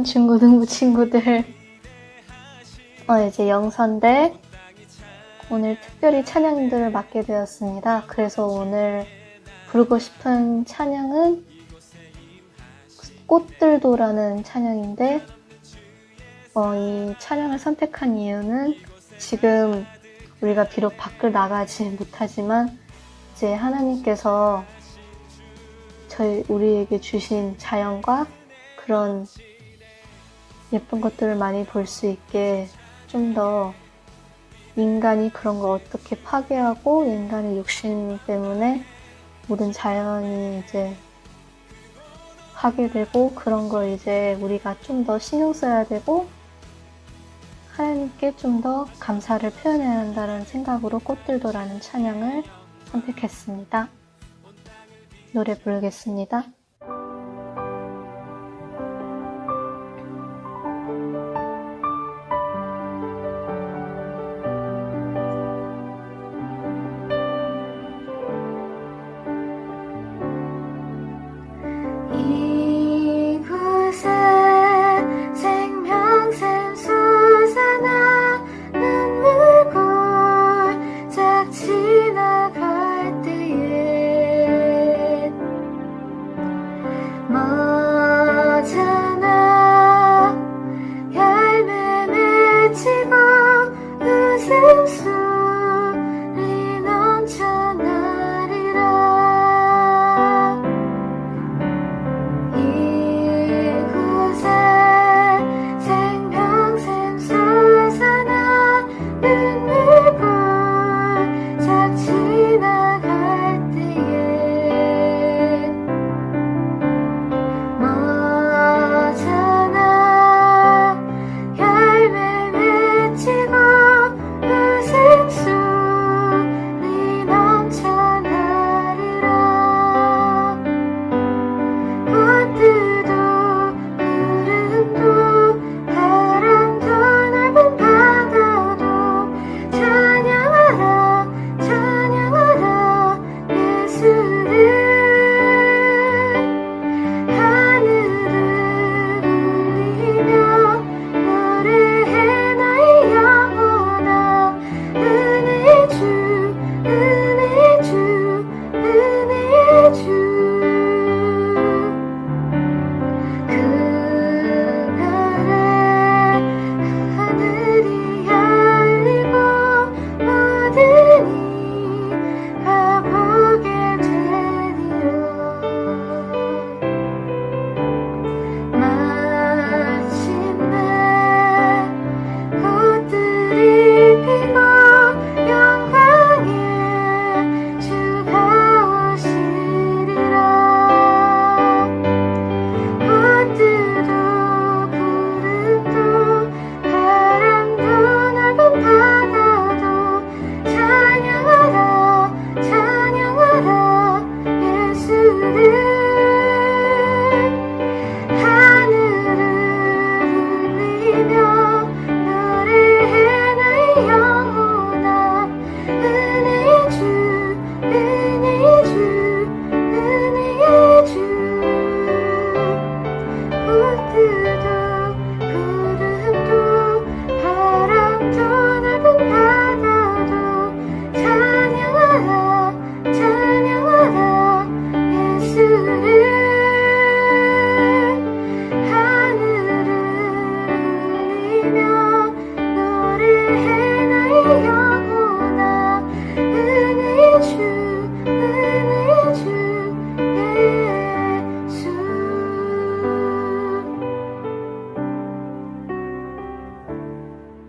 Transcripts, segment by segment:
중고등부 친구들, 이제 영서인데 오늘 특별히 찬양들을 맡게 되었습니다. 그래서 오늘 부르고 싶은 찬양은 꽃들도라는 찬양인데, 이 찬양을 선택한 이유는 지금 우리가 비록 밖을 나가지 못하지만 이제 하나님께서 우리에게 주신 자연과 그런 예쁜 것들을 많이 볼 수 있게 좀 더 인간이 그런 걸 어떻게 파괴하고 인간의 욕심 때문에 모든 자연이 이제 파괴되고 그런 걸 이제 우리가 좀 더 신경 써야 되고 하나님께 좀 더 감사를 표현해야 한다는 생각으로 꽃들도라는 찬양을 선택했습니다. 노래 부르겠습니다.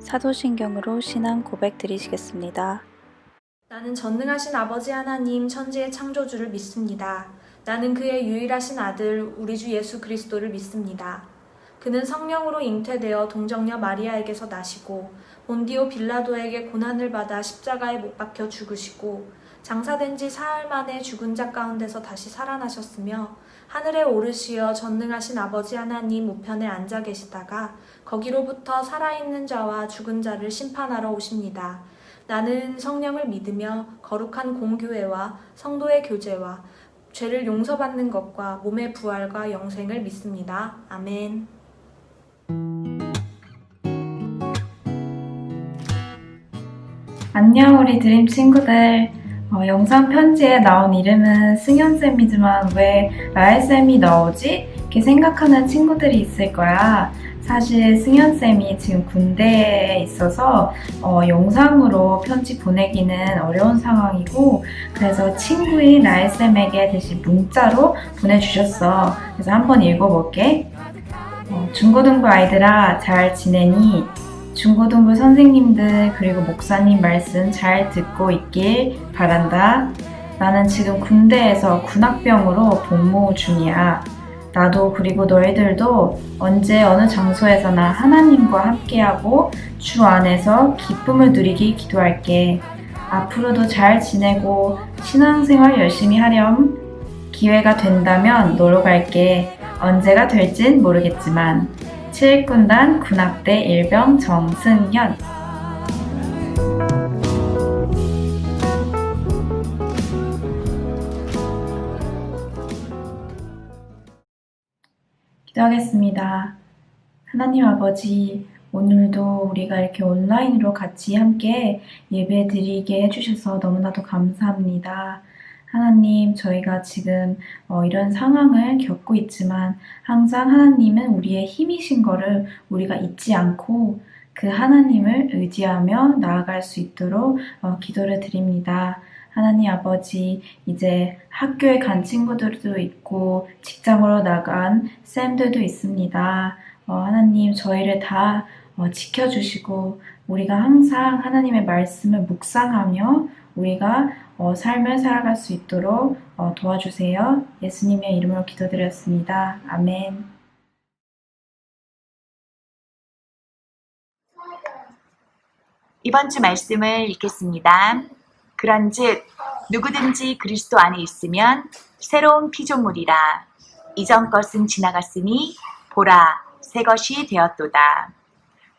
사도신경으로 신앙 고백 드리시겠습니다. 나는 전능하신 아버지 하나님 천지의 창조주를 믿습니다. 나는 그의 유일하신 아들 우리 주 예수 그리스도를 믿습니다. 그는 성령으로 잉태되어 동정녀 마리아에게서 나시고 본디오 빌라도에게 고난을 받아 십자가에 못 박혀 죽으시고 장사된 지 사흘 만에 죽은 자 가운데서 다시 살아나셨으며 하늘에 오르시어 전능하신 아버지 하나님 우편에 앉아 계시다가 거기로부터 살아있는 자와 죽은 자를 심판하러 오십니다. 나는 성령을 믿으며 거룩한 공교회와 성도의 교제와 죄를 용서받는 것과 몸의 부활과 영생을 믿습니다. 아멘. 안녕 우리 드림 친구들. 영상 편지에 나온 이름은 승현쌤이지만 왜 라엘쌤이 나오지? 이렇게 생각하는 친구들이 있을 거야. 사실 승현쌤이 지금 군대에 있어서 영상으로 편지 보내기는 어려운 상황이고, 그래서 친구인 라엘쌤에게 대신 문자로 보내주셨어. 그래서 한번 읽어볼게. 중고등부 아이들아, 잘 지내니? 중고등부 선생님들 그리고 목사님 말씀 잘 듣고 있길 바란다. 나는 지금 군대에서 군악병으로 복무 중이야. 나도 그리고 너희들도 언제 어느 장소에서나 하나님과 함께하고 주 안에서 기쁨을 누리길 기도할게. 앞으로도 잘 지내고 신앙생활 열심히 하렴. 기회가 된다면 놀러 갈게. 언제가 될진 모르겠지만. 7군단 군악대 일병 정승현. 기도하겠습니다. 하나님 아버지, 오늘도 우리가 이렇게 온라인으로 같이 함께 예배 드리게 해주셔서 너무나도 감사합니다. 하나님, 저희가 지금 이런 상황을 겪고 있지만 항상 하나님은 우리의 힘이신 거를 우리가 잊지 않고 그 하나님을 의지하며 나아갈 수 있도록 기도를 드립니다. 하나님 아버지, 이제 학교에 간 친구들도 있고 직장으로 나간 쌤들도 있습니다. 하나님, 저희를 다 지켜주시고 우리가 항상 하나님의 말씀을 묵상하며 우리가 삶을 살아갈 수 있도록 도와주세요. 예수님의 이름으로 기도드렸습니다. 아멘. 이번 주 말씀을 읽겠습니다. 그런즉 누구든지 그리스도 안에 있으면 새로운 피조물이라. 이전 것은 지나갔으니 보라, 새 것이 되었도다.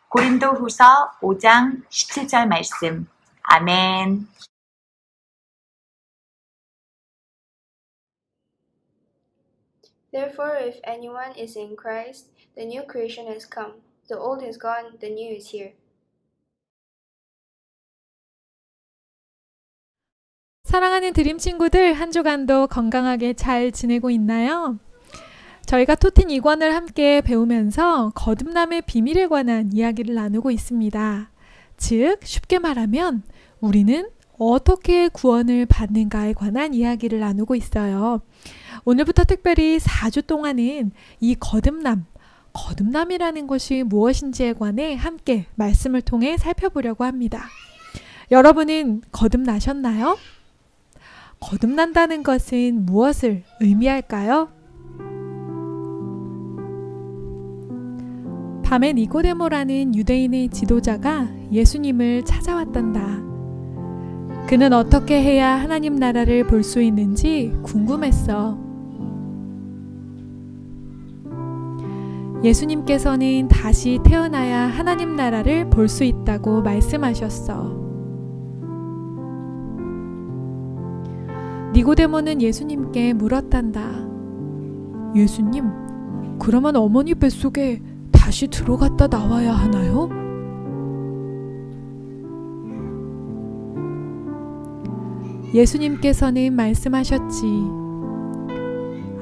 고린도후서 5장 17절 말씀. 아멘. Therefore, if anyone is in Christ, the new creation has come. The old has gone, the new is here. 사랑하는 드림 친구들, 한 주간도 건강하게 잘 지내고 있나요? 저희가 토틴 2권을 함께 배우면서 거듭남의 비밀에 관한 이야기를 나누고 있습니다. 즉, 쉽게 말하면 우리는 어떻게 구원을 받는가에 관한 이야기를 나누고 있어요. 오늘부터 특별히 4주 동안은 이 거듭남이라는 것이 무엇인지에 관해 함께 말씀을 통해 살펴보려고 합니다. 여러분은 거듭나셨나요? 거듭난다는 것은 무엇을 의미할까요? 밤에 니고데모라는 유대인의 지도자가 예수님을 찾아왔단다. 그는 어떻게 해야 하나님 나라를 볼 수 있는지 궁금했어. 예수님께서는 다시 태어나야 하나님 나라를 볼 수 있다고 말씀하셨어. 니고데모는 예수님께 물었단다. 예수님, 그러면 어머니 뱃속에 다시 들어갔다 나와야 하나요? 예수님께서는 말씀하셨지.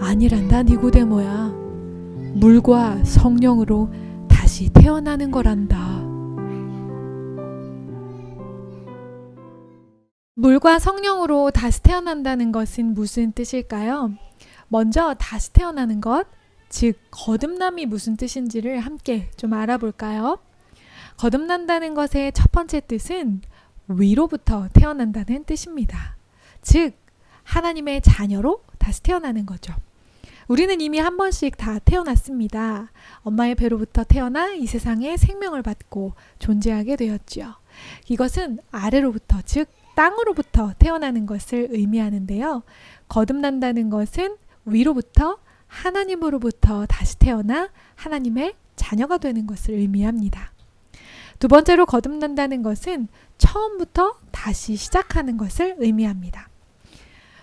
아니란다, 니고데모야. 물과 성령으로 다시 태어나는 거란다. 물과 성령으로 다시 태어난다는 것은 무슨 뜻일까요? 먼저 다시 태어나는 것, 즉 거듭남이 무슨 뜻인지를 함께 좀 알아볼까요? 거듭난다는 것의 첫 번째 뜻은 위로부터 태어난다는 뜻입니다. 즉 하나님의 자녀로 다시 태어나는 거죠. 우리는 이미 한 번씩 다 태어났습니다. 엄마의 배로부터 태어나 이 세상에 생명을 받고 존재하게 되었죠. 이것은 아래로부터, 즉 땅으로부터 태어나는 것을 의미하는데요. 거듭난다는 것은 위로부터, 하나님으로부터 다시 태어나 하나님의 자녀가 되는 것을 의미합니다. 두 번째로 거듭난다는 것은 처음부터 다시 시작하는 것을 의미합니다.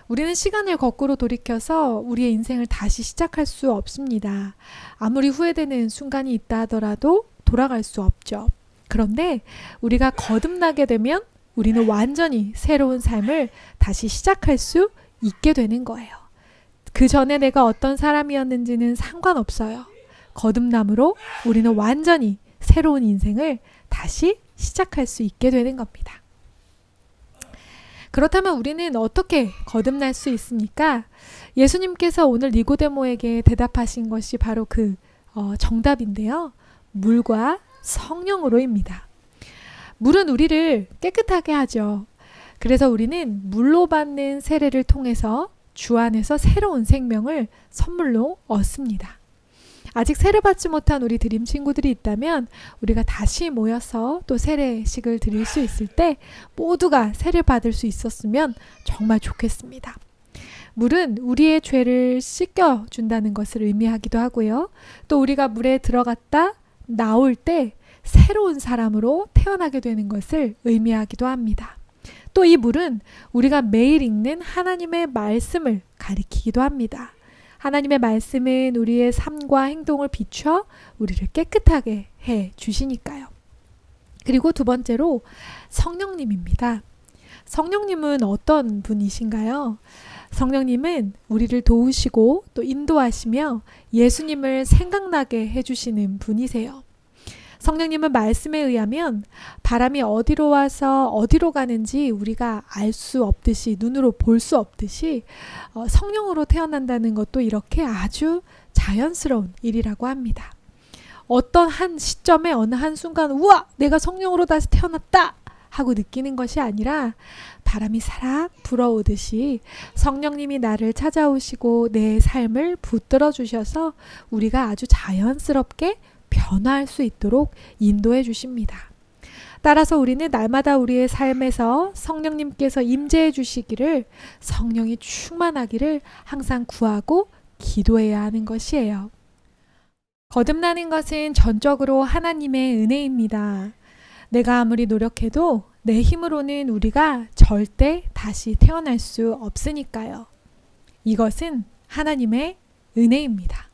우리는 시간을 거꾸로 돌이켜서 우리의 인생을 다시 시작할 수 없습니다. 아무리 후회되는 순간이 있다 하더라도 돌아갈 수 없죠. 그런데 우리가 거듭나게 되면 우리는 완전히 새로운 삶을 다시 시작할 수 있게 되는 거예요. 그 전에 내가 어떤 사람이었는지는 상관없어요. 거듭남으로 우리는 완전히 새로운 인생을 다시 시작할 수 있게 되는 겁니다. 그렇다면 우리는 어떻게 거듭날 수 있습니까? 예수님께서 오늘 니고데모에게 대답하신 것이 바로 그 정답인데요. 물과 성령으로입니다. 물은 우리를 깨끗하게 하죠. 그래서 우리는 물로 받는 세례를 통해서 주 안에서 새로운 생명을 선물로 얻습니다. 아직 세례받지 못한 우리 드림 친구들이 있다면 우리가 다시 모여서 또 세례식을 드릴 수 있을 때 모두가 세례받을 수 있었으면 정말 좋겠습니다. 물은 우리의 죄를 씻겨준다는 것을 의미하기도 하고요. 또 우리가 물에 들어갔다 나올 때 새로운 사람으로 태어나게 되는 것을 의미하기도 합니다. 또 이 물은 우리가 매일 읽는 하나님의 말씀을 가리키기도 합니다. 하나님의 말씀은 우리의 삶과 행동을 비춰 우리를 깨끗하게 해 주시니까요. 그리고 두 번째로 성령님입니다. 성령님은 어떤 분이신가요? 성령님은 우리를 도우시고 또 인도하시며 예수님을 생각나게 해주시는 분이세요. 성령님은 말씀에 의하면 바람이 어디로 와서 어디로 가는지 우리가 알 수 없듯이, 눈으로 볼 수 없듯이 성령으로 태어난다는 것도 이렇게 아주 자연스러운 일이라고 합니다. 어떤 한 시점에 어느 한순간 우와! 내가 성령으로 다시 태어났다! 하고 느끼는 것이 아니라 바람이 사락 불어오듯이 성령님이 나를 찾아오시고 내 삶을 붙들어 주셔서 우리가 아주 자연스럽게 변화할 수 있도록 인도해 주십니다. 따라서 우리는 날마다 우리의 삶에서 성령님께서 임재해 주시기를, 성령이 충만하기를 항상 구하고 기도해야 하는 것이에요. 거듭나는 것은 전적으로 하나님의 은혜입니다. 내가 아무리 노력해도 내 힘으로는 우리가 절대 다시 태어날 수 없으니까요. 이것은 하나님의 은혜입니다.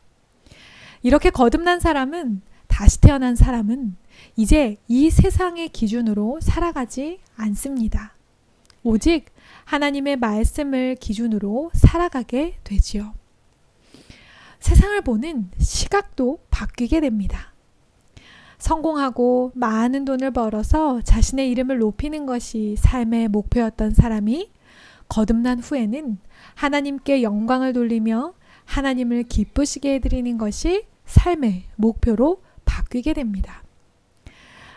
이렇게 거듭난 사람은, 다시 태어난 사람은 이제 이 세상의 기준으로 살아가지 않습니다. 오직 하나님의 말씀을 기준으로 살아가게 되지요. 세상을 보는 시각도 바뀌게 됩니다. 성공하고 많은 돈을 벌어서 자신의 이름을 높이는 것이 삶의 목표였던 사람이 거듭난 후에는 하나님께 영광을 돌리며 하나님을 기쁘시게 해드리는 것이 삶의 목표로 바뀌게 됩니다.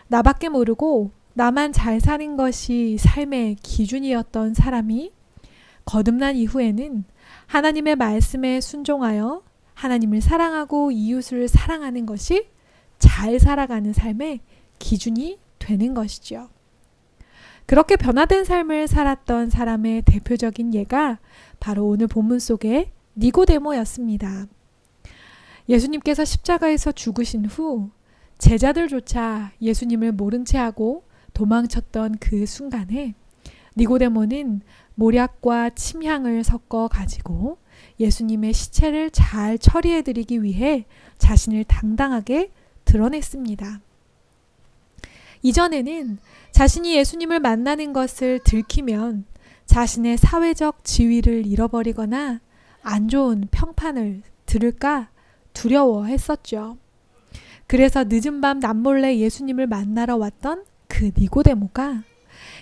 나밖에 모르고 나만 잘 사는 것이 삶의 기준이었던 사람이 거듭난 이후에는 하나님의 말씀에 순종하여 하나님을 사랑하고 이웃을 사랑하는 것이 잘 살아가는 삶의 기준이 되는 것이죠. 그렇게 변화된 삶을 살았던 사람의 대표적인 예가 바로 오늘 본문 속의 니고데모였습니다. 예수님께서 십자가에서 죽으신 후 제자들조차 예수님을 모른 채 하고 도망쳤던 그 순간에 니고데모는 모략과 침향을 섞어 가지고 예수님의 시체를 잘 처리해 드리기 위해 자신을 당당하게 드러냈습니다. 이전에는 자신이 예수님을 만나는 것을 들키면 자신의 사회적 지위를 잃어버리거나 안 좋은 평판을 들을까 두려워했었죠. 그래서 늦은 밤 남몰래 예수님을 만나러 왔던 그 니고데모가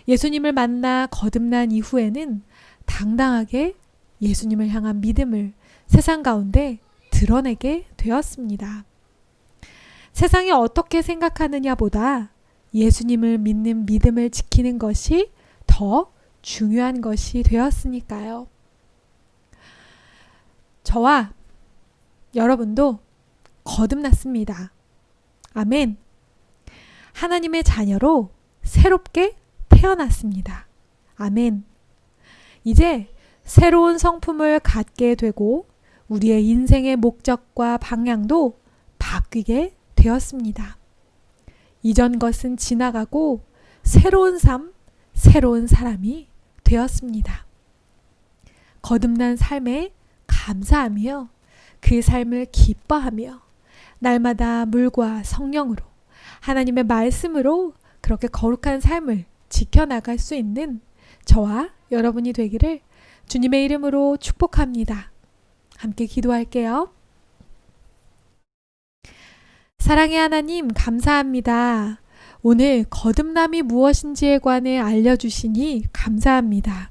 예수님을 만나 거듭난 이후에는 당당하게 예수님을 향한 믿음을 세상 가운데 드러내게 되었습니다. 세상이 어떻게 생각하느냐보다 예수님을 믿는 믿음을 지키는 것이 더 중요한 것이 되었으니까요. 저와 여러분도 거듭났습니다. 아멘. 하나님의 자녀로 새롭게 태어났습니다. 아멘. 이제 새로운 성품을 갖게 되고 우리의 인생의 목적과 방향도 바뀌게 되었습니다. 이전 것은 지나가고 새로운 삶, 새로운 사람이 되었습니다. 거듭난 삶에 감사하며 그 삶을 기뻐하며 날마다 물과 성령으로 하나님의 말씀으로 그렇게 거룩한 삶을 지켜나갈 수 있는 저와 여러분이 되기를 주님의 이름으로 축복합니다. 함께 기도할게요. 사랑의 하나님, 감사합니다. 오늘 거듭남이 무엇인지에 관해 알려주시니 감사합니다.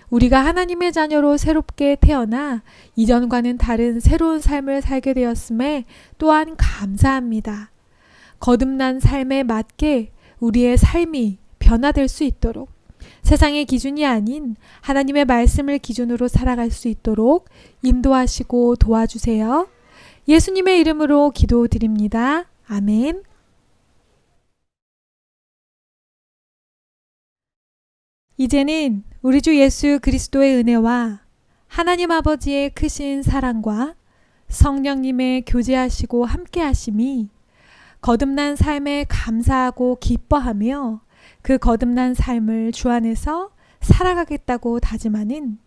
우리가 하나님의 자녀로 새롭게 태어나 이전과는 다른 새로운 삶을 살게 되었음에 또한 감사합니다. 거듭난 삶에 맞게 우리의 삶이 변화될 수 있도록 세상의 기준이 아닌 하나님의 말씀을 기준으로 살아갈 수 있도록 인도하시고 도와주세요. 예수님의 이름으로 기도드립니다. 아멘. 이제는 우리 주 예수 그리스도의 은혜와 하나님 아버지의 크신 사랑과 성령님의 교제하시고 함께하심이 거듭난 삶에 감사하고 기뻐하며 그 거듭난 삶을 주 안에서 살아가겠다고 다짐하는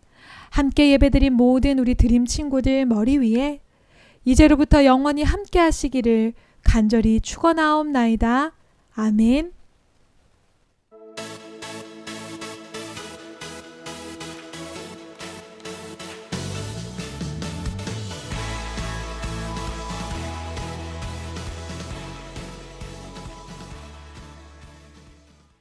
함께 예배드린 모든 우리 드림 친구들 머리 위에 이제로부터 영원히 함께하시기를 간절히 축원하옵나이다. 아멘.